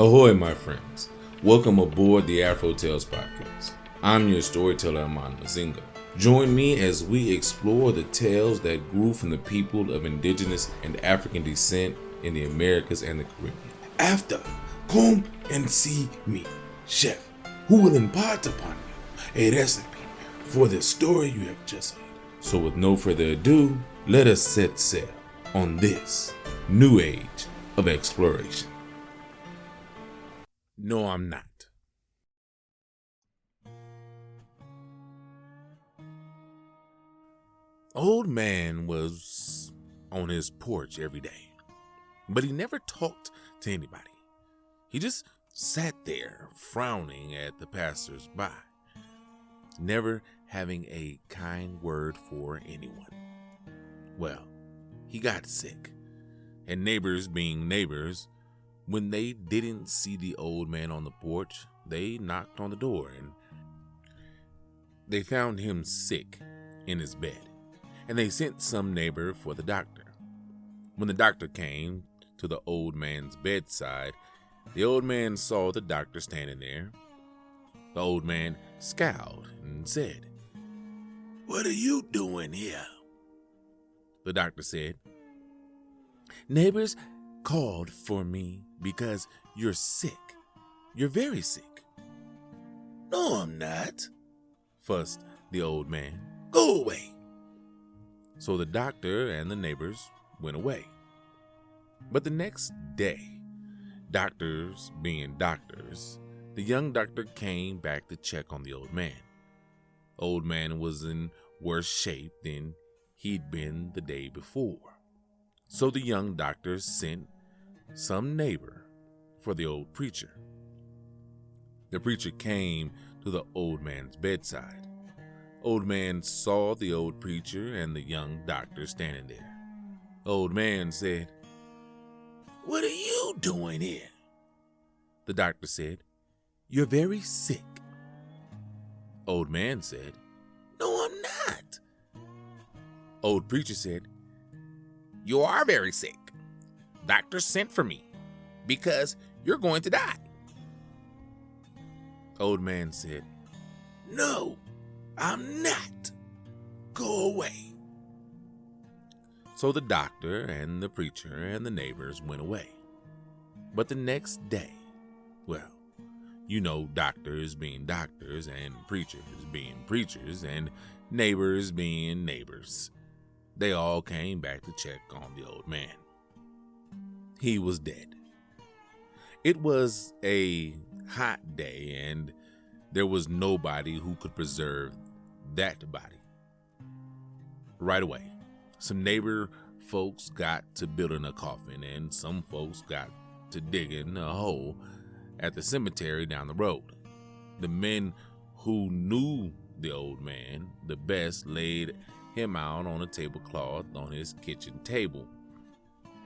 Ahoy, my friends. Welcome aboard the Afro Tales podcast. I'm your storyteller, Aman Mazinga. Join me as we explore the tales that grew from the people of indigenous and African descent in the Americas and the Caribbean. After, come and see me, chef, who will impart upon you a recipe for the story you have just heard. So with no further ado, let us set sail on this new age of exploration. No, I'm not. Old man was on his porch every day, but he never talked to anybody. He just sat there frowning at the passers-by, never having a kind word for anyone. Well, he got sick, and neighbors being neighbors, when they didn't see the old man on the porch, they knocked on the door and they found him sick in his bed, and they sent some neighbor for the doctor. When the doctor came to the old man's bedside, the old man saw the doctor standing there. The old man scowled and said, "What are you doing here?" The doctor said, "Neighbors called for me because you're sick. You're very sick." "No, I'm not," fussed the old man. "Go away." So the doctor and the neighbors went away. But the next day, doctors being doctors, the young doctor came back to check on the old man. Old man was in worse shape than he'd been the day before. So the young doctor sent some neighbor for the old preacher. The preacher came to the old man's bedside. Old man saw the old preacher and the young doctor standing there. Old man said, "What are you doing here?" The doctor said, "You're very sick." Old man said, "No, I'm not." Old preacher said, "You are very sick. Doctor sent for me because you're going to die." Old man said, "No, I'm not. Go away." So the doctor and the preacher and the neighbors went away. But the next day, well, you know, doctors being doctors and preachers being preachers and neighbors being neighbors, they all came back to check on the old man. He was dead. It was a hot day, and there was nobody who could preserve that body. Right away, some neighbor folks got to building a coffin, and some folks got to digging a hole at the cemetery down the road. The men who knew the old man the best laid him out on a tablecloth on his kitchen table,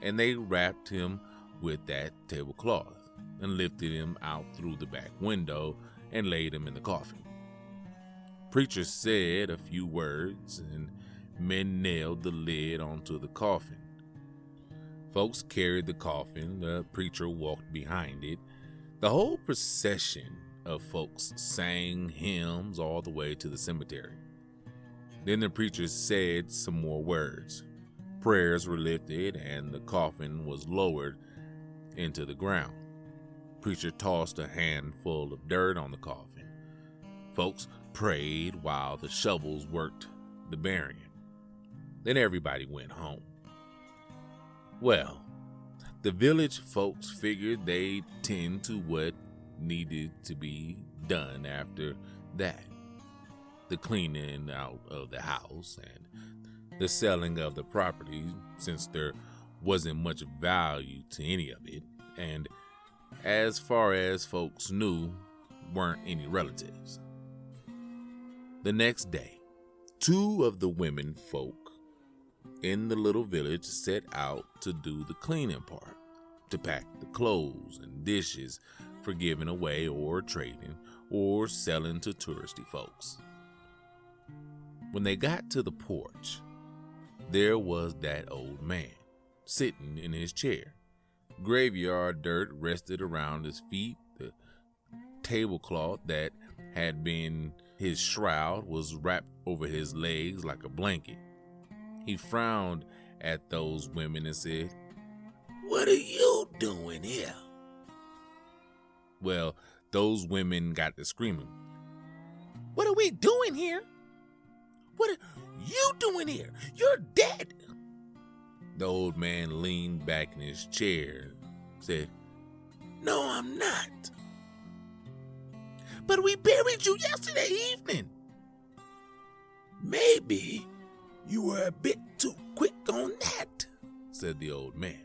and they wrapped him with that tablecloth and lifted him out through the back window and laid him in the coffin. Preacher said a few words, and men nailed the lid onto the coffin. Folks carried the coffin, the preacher walked behind it. The whole procession of folks sang hymns all the way to the cemetery. Then the preacher said some more words. Prayers were lifted, and the coffin was lowered into the ground. Preacher tossed a handful of dirt on the coffin. Folks prayed while the shovels worked the burying. Then everybody went home. Well, the village folks figured they'd tend to what needed to be done after that. The cleaning out of the house and the selling of the property, since there wasn't much value to any of it, and as far as folks knew, weren't any relatives. The next day, two of the women folk in the little village set out to do the cleaning part, to pack the clothes and dishes for giving away or trading or selling to touristy folks. When they got to the porch, there was that old man sitting in his chair, Graveyard dirt rested around his feet. The tablecloth that had been his shroud was wrapped over his legs like a blanket. He frowned at those women and said, "What are you doing here?" Well, those women got to screaming. "What are we doing here? What are you doing here? You're dead." The old man leaned back in his chair and said, "No, I'm not." "But we buried you yesterday evening." "Maybe you were a bit too quick on that," said the old man.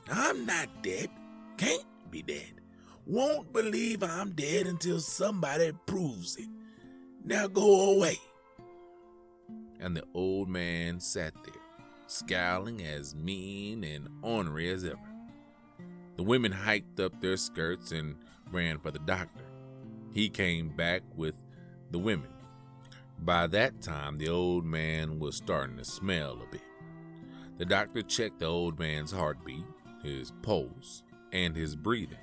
"I'm not dead. Can't be dead. Won't believe I'm dead until somebody proves it. Now go away." And the old man sat there, scowling as mean and ornery as ever. The women hiked up their skirts and ran for the doctor. He came back with the women. By that time, the old man was starting to smell a bit. The doctor checked the old man's heartbeat, his pulse, and his breathing.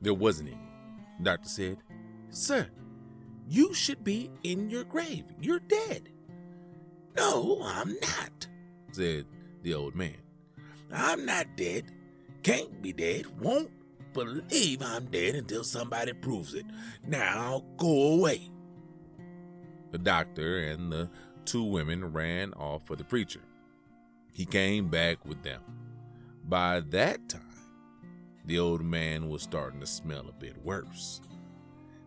There wasn't any. The doctor said, "Sir, you should be in your grave. You're dead." "No, I'm not," said the old man. "I'm not dead. Can't be dead. Won't believe I'm dead until somebody proves it. Now go away." The doctor and the two women ran off for the preacher. He came back with them. By that time, the old man was starting to smell a bit worse.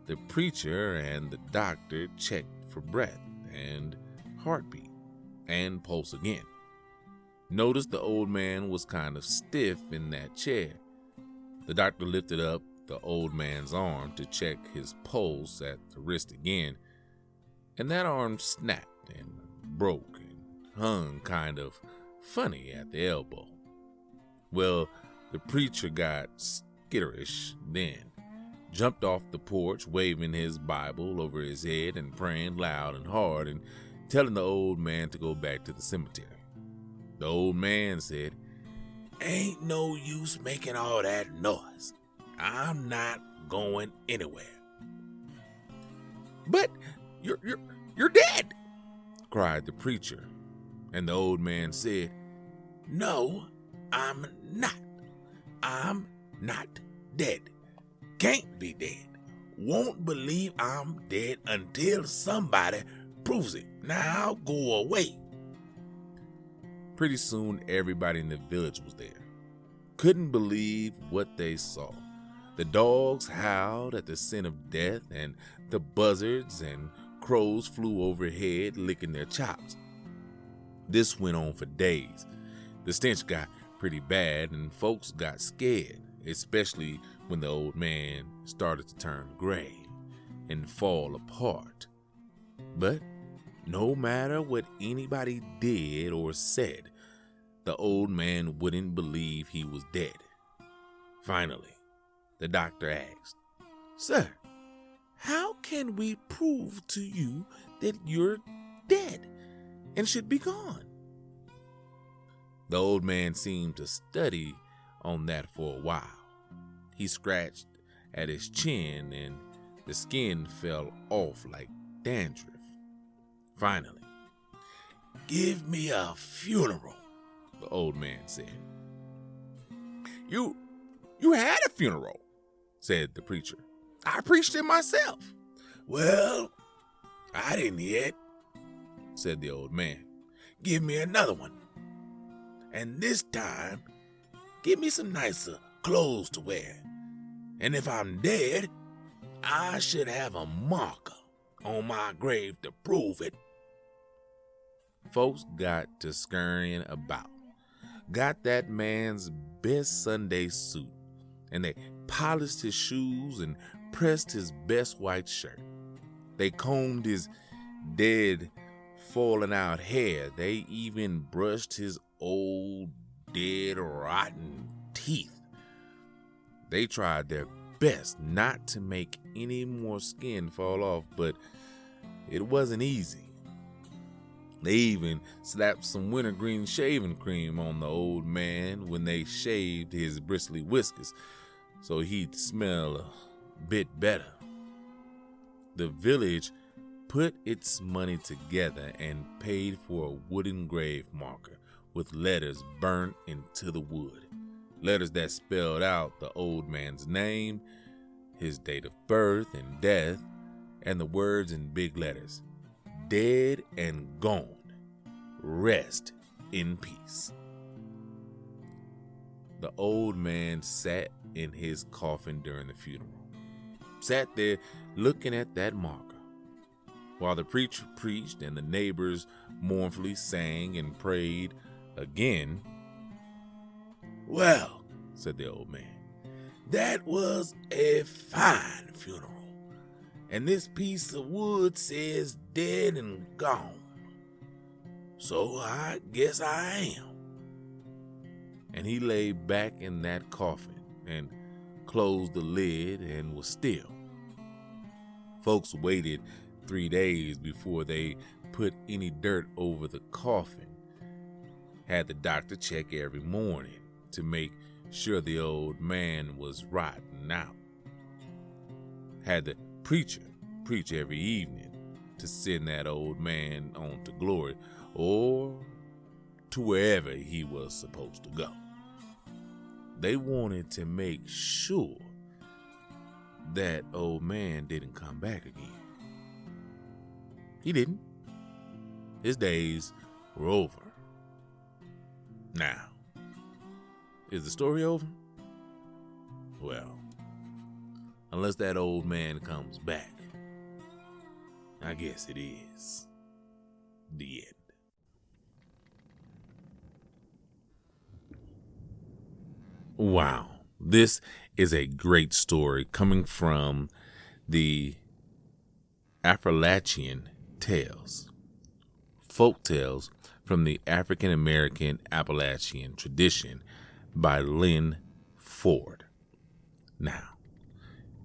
The preacher and the doctor checked for breath and heartbeat and pulse again. Noticed the old man was kind of stiff in that chair. The doctor lifted up the old man's arm to check his pulse at the wrist again, and that arm snapped and broke and hung kind of funny at the elbow. Well, the preacher got skitterish then, jumped off the porch waving his Bible over his head and praying loud and hard and telling the old man to go back to the cemetery. The old man said, "Ain't no use making all that noise. I'm not going anywhere." "But you're dead," cried the preacher. And the old man said, "No, I'm not. I'm not dead. Can't be dead. Won't believe I'm dead until somebody proves it. Now go away." Pretty soon, everybody in the village was there. Couldn't believe what they saw. The dogs howled at the scent of death, and the buzzards and crows flew overhead, licking their chops. This went on for days. The stench got pretty bad, and folks got scared, especially when the old man started to turn gray and fall apart. But no matter what anybody did or said, the old man wouldn't believe he was dead. Finally, the doctor asked, "Sir, how can we prove to you that you're dead and should be gone?" The old man seemed to study on that for a while. He scratched at his chin and the skin fell off like dandruff. Finally, "Give me a funeral," the old man said. You had a funeral," said the preacher. "I preached it myself." "Well, I didn't yet," said the old man. "Give me another one. And this time, give me some nicer clothes to wear. And if I'm dead, I should have a marker on my grave to prove it." Folks got to scurrying about, got that man's best Sunday suit, and they polished his shoes and pressed his best white shirt. They combed his dead, fallen out hair. They even brushed his old, dead, rotten teeth. They tried their best not to make any more skin fall off, but it wasn't easy. They even slapped some wintergreen shaving cream on the old man when they shaved his bristly whiskers so he'd smell a bit better. The village put its money together and paid for a wooden grave marker with letters burnt into the wood. Letters that spelled out the old man's name, his date of birth and death, and the words in big letters, "Dead and gone. Rest in peace." The old man sat in his coffin during the funeral. Sat there looking at that marker while the preacher preached and the neighbors mournfully sang and prayed again. "Well," said the old man, "that was a fine funeral. And this piece of wood says dead and gone. So I guess I am." And he lay back in that coffin and closed the lid and was still. Folks waited 3 days before they put any dirt over the coffin. Had the doctor check every morning to make sure the old man was rotting out. Had the preacher preach every evening to send that old man on to glory or to wherever he was supposed to go. They wanted to make sure that old man didn't come back again. He didn't. His days were over. Now, is the story over? Well, unless that old man comes back, I guess it is the end. Wow, this is a great story coming from the Affrilachian tales, folktales from the African-American Appalachian tradition by Lyn Ford. Now,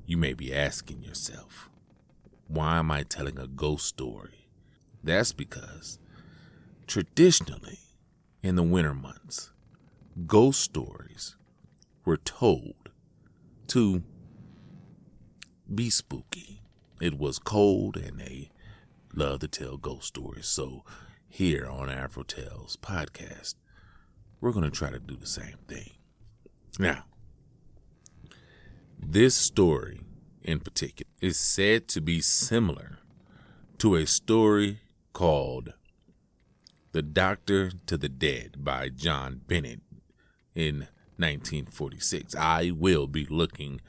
you may be asking yourself, why am I telling a ghost story? That's because traditionally in the winter months, ghost stories were told to be spooky. It was cold and they loved to tell ghost stories. So here on Afro Tales podcast, we're going to try to do the same thing. Now, this story in particular is said to be similar to a story called The Doctor to the Dead by John Bennett in 1946. I will be looking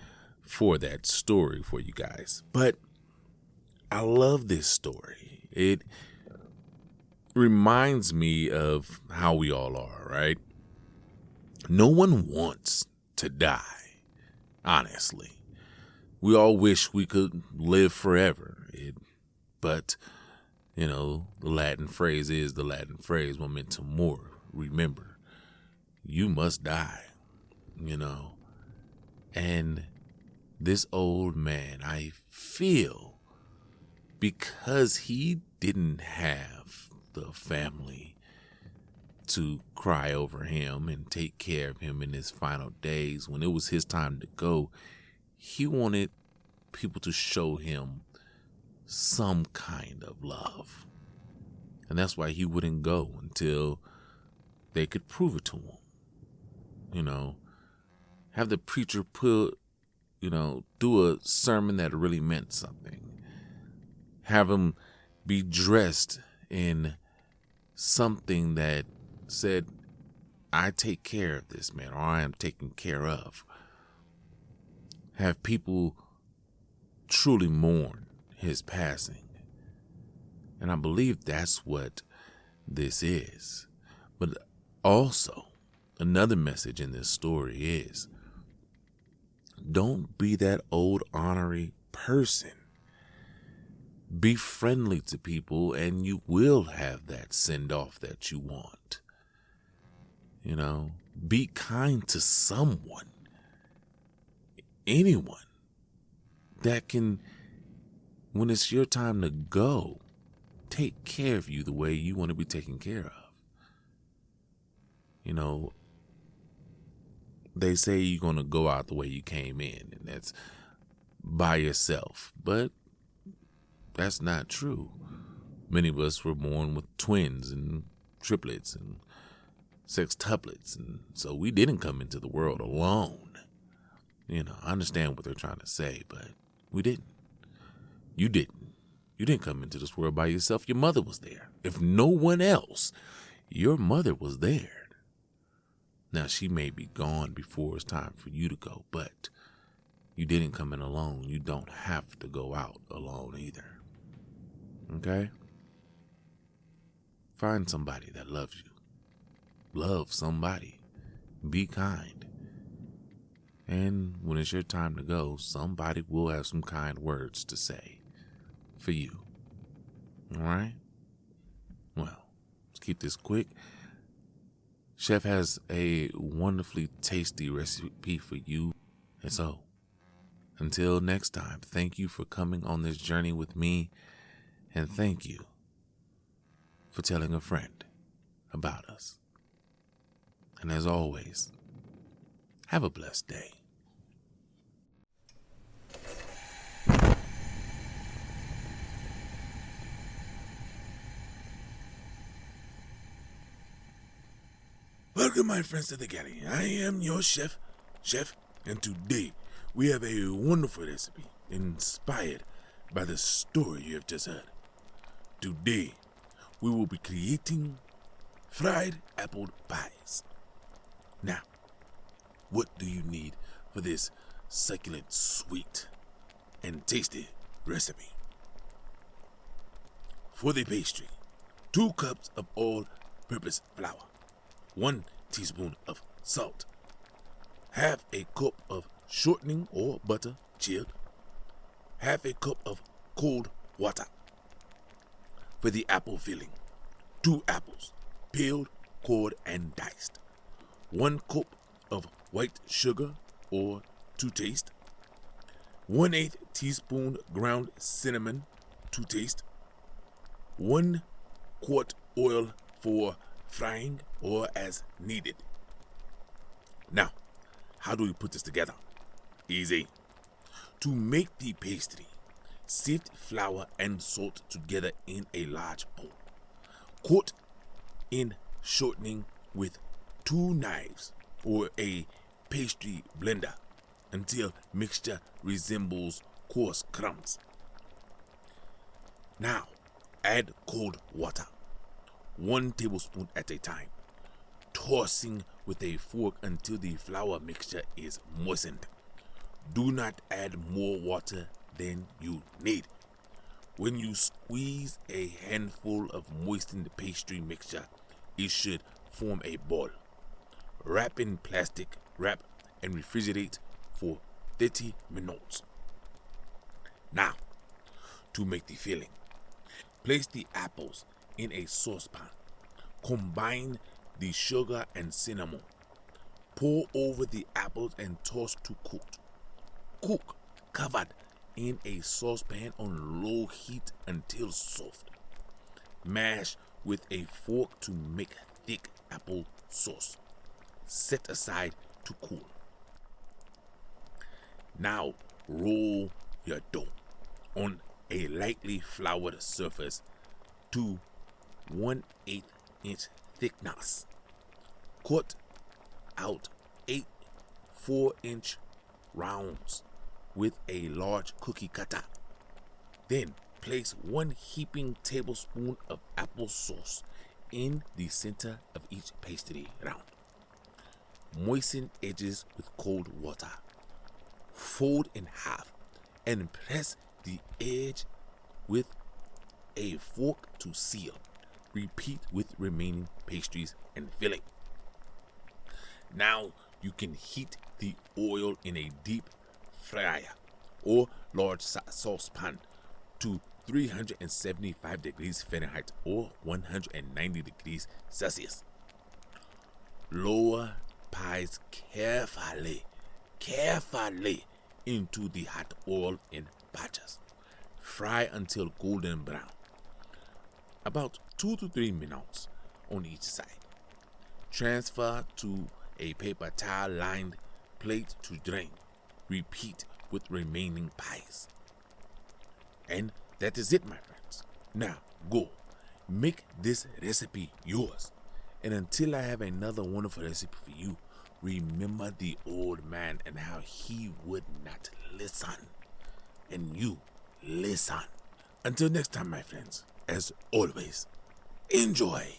for that story for you guys. But I love this story. It reminds me of how we all are, right? No one wants to die, honestly. We all wish we could live forever. But, you know, the Latin phrase is the Latin phrase, memento mori, remember. You must die, you know. And this old man, I feel, because he didn't have the family to cry over him and take care of him in his final days, when it was his time to go, he wanted people to show him some kind of love. And that's why he wouldn't go until they could prove it to him. You know, have the preacher do a sermon that really meant something. Have him be dressed in something that said, I take care of this man, or I am taken care of. Have people truly mourn his passing. And I believe that's what this is. But also, another message in this story is, don't be that old ornery person. Be friendly to people and you will have that send off that you want. You know, be kind to someone, anyone that can, when it's your time to go, take care of you the way you want to be taken care of. You know, they say you're going to go out the way you came in, and that's by yourself. But that's not true. Many of us were born with twins and triplets and sextuplets, and so we didn't come into the world alone. You know, I understand what they're trying to say, but we didn't. You didn't. You didn't come into this world by yourself. Your mother was there. If no one else, your mother was there. Now, she may be gone before it's time for you to go, but you didn't come in alone. You don't have to go out alone either. Okay? Find somebody that loves you. Love somebody. Be kind. And when it's your time to go, somebody will have some kind words to say for you. All right? Well, let's keep this quick. Chef has a wonderfully tasty recipe for you. And so, until next time, thank you for coming on this journey with me. And thank you for telling a friend about us. And as always, have a blessed day. Welcome, my friends, to the Galley. I am your chef, and today we have a wonderful recipe inspired by the story you have just heard. Today, we will be creating fried apple pies. Now, what do you need for this succulent, sweet, and tasty recipe? For the pastry, 2 cups of all-purpose flour, 1 teaspoon of salt, half a cup of shortening or butter chilled, half a cup of cold water. For the apple filling, 2 apples, peeled, cored, and diced, 1 cup of white sugar or to taste, 1/8 teaspoon ground cinnamon to taste, 1 quart oil for frying or as needed. Now, how do we put this together? Easy. To make the pastry, sift flour and salt together in a large bowl. Coat in shortening with 2 knives or a pastry blender until mixture resembles coarse crumbs. Now, add cold water, 1 tablespoon at a time, tossing with a fork until the flour mixture is moistened. Do not add more water than you need. When you squeeze a handful of moistened pastry mixture, it should form a ball. Wrap in plastic wrap and refrigerate for 30 minutes. Now, to make the filling, place the apples in a saucepan. Combine the sugar and cinnamon. Pour over the apples and toss to cook. Cook covered in a saucepan on low heat until soft. Mash with a fork to make thick apple sauce. Set aside to cool. Now roll your dough on a lightly floured surface to 1/8 inch thickness. Cut out 8 4-inch rounds with a large cookie cutter. Then place 1 heaping tablespoon of applesauce in the center of each pastry round. Moisten edges with cold water. Fold in half and press the edge with a fork to seal. Repeat with remaining pastries and filling. Now you can heat the oil in a deep fryer or large saucepan to 375 degrees Fahrenheit or 190 degrees Celsius. Lower pies carefully into the hot oil in batches. Fry until golden brown. about 2 to 3 minutes on each side. Transfer to a paper towel lined plate to drain. Repeat with remaining pies. And that is it, my friends. Now go make this recipe yours. And until I have another wonderful recipe for you, remember the old man and how he would not listen. And you listen. Until next time, my friends, as always, enjoy.